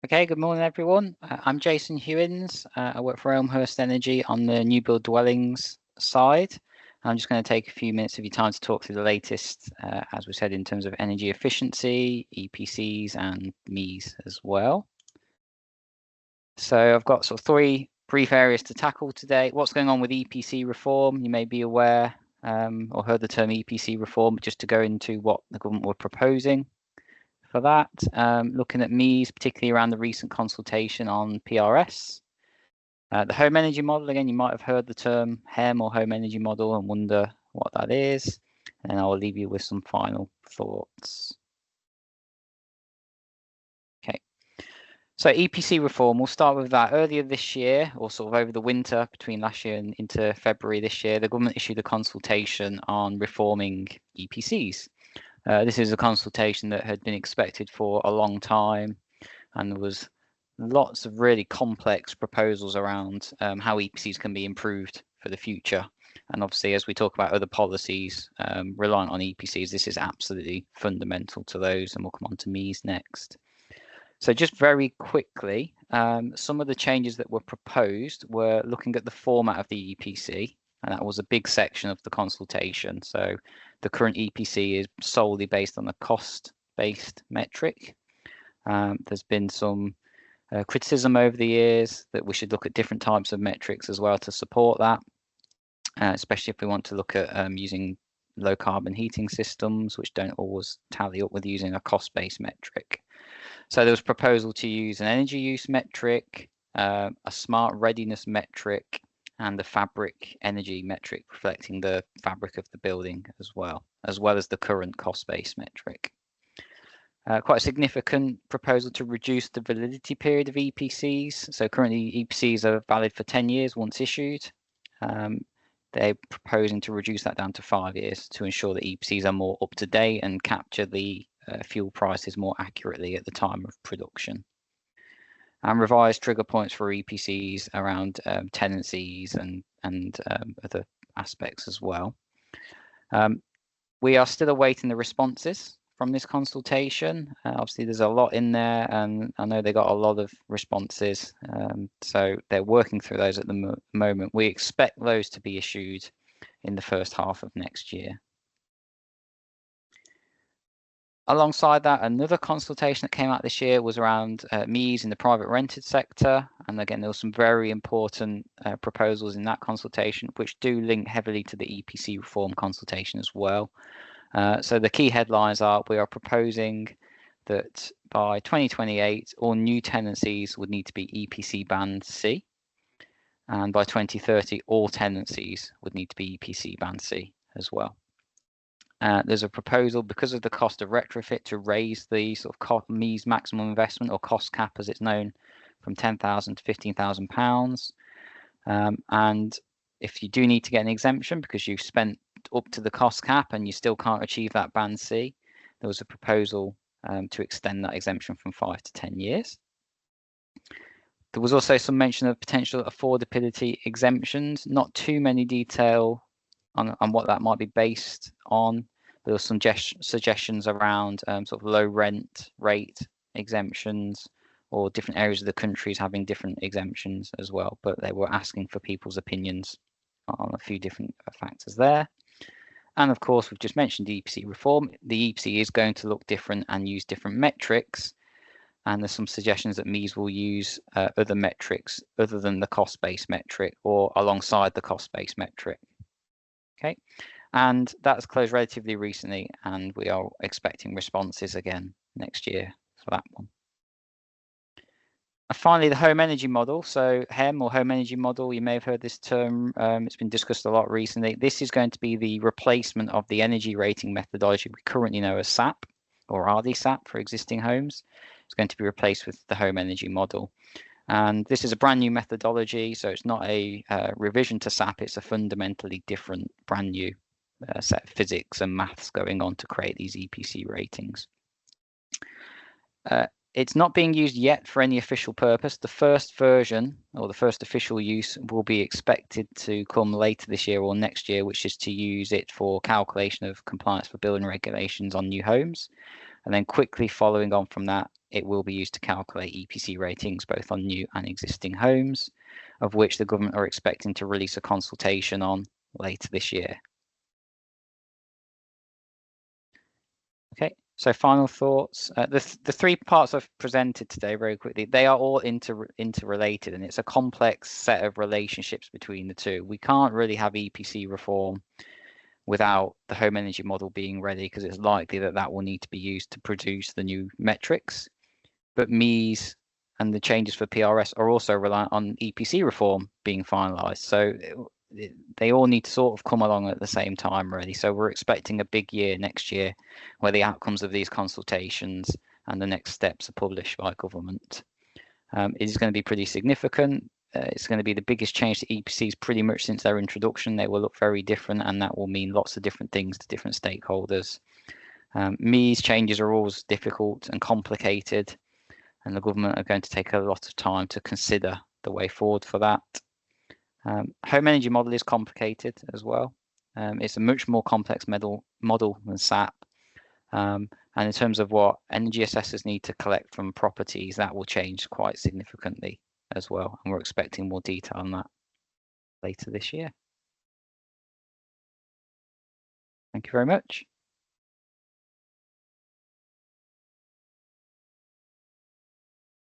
Okay, good morning, everyone. I'm Jason Hewins. I work for Elmhurst Energy on the new build dwellings side. I'm just going to take a few minutes of your time to talk through the latest, as we said, in terms of energy efficiency, EPCs, and MEES as well. So I've got sort of three brief areas to tackle today. What's going on with EPC reform? You may be aware or heard the term EPC reform, but just to go into what the government were proposing. For that, looking at MEES, particularly around the recent consultation on PRS. The home energy model, again, you might have heard the term HEM or home energy model and wonder what that is. And I'll leave you with some final thoughts. Okay, so EPC reform, we'll start with that. Earlier this year, or sort of over the winter between last year and into February this year, the government issued a consultation on reforming EPCs. This is a consultation that had been expected for a long time, and there was lots of really complex proposals around how EPCs can be improved for the future. And obviously, as we talk about other policies reliant on EPCs, this is absolutely fundamental to those, and we'll come on to MEES next. So just very quickly, some of the changes that were proposed were looking at the format of the EPC, and that was a big section of the consultation. So the current EPC is solely based on a cost-based metric. There's been some criticism over the years that we should look at different types of metrics as well to support that, especially if we want to look at using low carbon heating systems, which don't always tally up with using a cost-based metric. So there was proposal to use an energy use metric, a smart readiness metric, and the fabric energy metric reflecting the fabric of the building as well as the current cost-based metric. Quite a significant proposal to reduce the validity period of EPCs. So currently EPCs are valid for 10 years once issued. They're proposing to reduce that down to 5 years to ensure that EPCs are more up to date and capture the fuel prices more accurately at the time of production. And revised trigger points for EPCs around tenancies and other aspects as well. We are still awaiting the responses from this consultation. Obviously, there's a lot in there, and I know they got a lot of responses. So they're working through those at the moment. We expect those to be issued in the first half of next year. Alongside that, another consultation that came out this year was around MEES in the private rented sector. And again, there were some very important proposals in that consultation, which do link heavily to the EPC reform consultation as well. So the key headlines are: we are proposing that by 2028, all new tenancies would need to be EPC Band C. And by 2030, all tenancies would need to be EPC Band C as well. There's a proposal, because of the cost of retrofit, to raise the sort of MEES maximum investment, or cost cap as it's known, from £10,000 to £15,000. And if you do need to get an exemption because you've spent up to the cost cap and you still can't achieve that Band C, there was a proposal to extend that exemption from 5 to 10 years. There was also some mention of potential affordability exemptions, not too many detail on what that might be based on. There were some suggestions around sort of low rent rate exemptions, or different areas of the countries having different exemptions as well, but they were asking for people's opinions on a few different factors there. And of course, we've just mentioned EPC reform. The EPC is going to look different and use different metrics, and there's some suggestions that MEES will use other metrics other than the cost-based metric or alongside the cost-based metric. Okay, and that's closed relatively recently, and we are expecting responses again next year for that one. And finally, the home energy model. So HEM, or home energy model, you may have heard this term. It's been discussed a lot recently. This is going to be the replacement of the energy rating methodology we currently know as SAP, or RDSAP for existing homes. It's going to be replaced with the home energy model. And this is a brand new methodology, so it's not a revision to SAP. It's a fundamentally different, brand new set of physics and maths going on to create these EPC ratings. It's not being used yet for any official purpose. The first version, or the first official use, will be expected to come later this year or next year, which is to use it for calculation of compliance for building regulations on new homes. And then quickly following on from that it will be used to calculate EPC ratings both on new and existing homes, of which the government are expecting to release a consultation on later this year. Okay, so final thoughts. The three parts I've presented today very quickly, they are all interrelated, and it's a complex set of relationships between the two. We can't really have EPC reform without the home energy model being ready, because it's likely that that will need to be used to produce the new metrics. But MEES and the changes for PRS are also reliant on EPC reform being finalised. So they all need to sort of come along at the same time, really. So we're expecting a big year next year where the outcomes of these consultations and the next steps are published by government. It is going to be pretty significant. It's going to be the biggest change to EPCs pretty much since their introduction. They will look very different, and that will mean lots of different things to different stakeholders. MEES changes are always difficult and complicated, and the government are going to take a lot of time to consider the way forward for that. Home energy model is complicated as well. It's a much more complex model than SAP. And in terms of what energy assessors need to collect from properties, that will change quite significantly as well. And we're expecting more detail on that later this year. Thank you very much.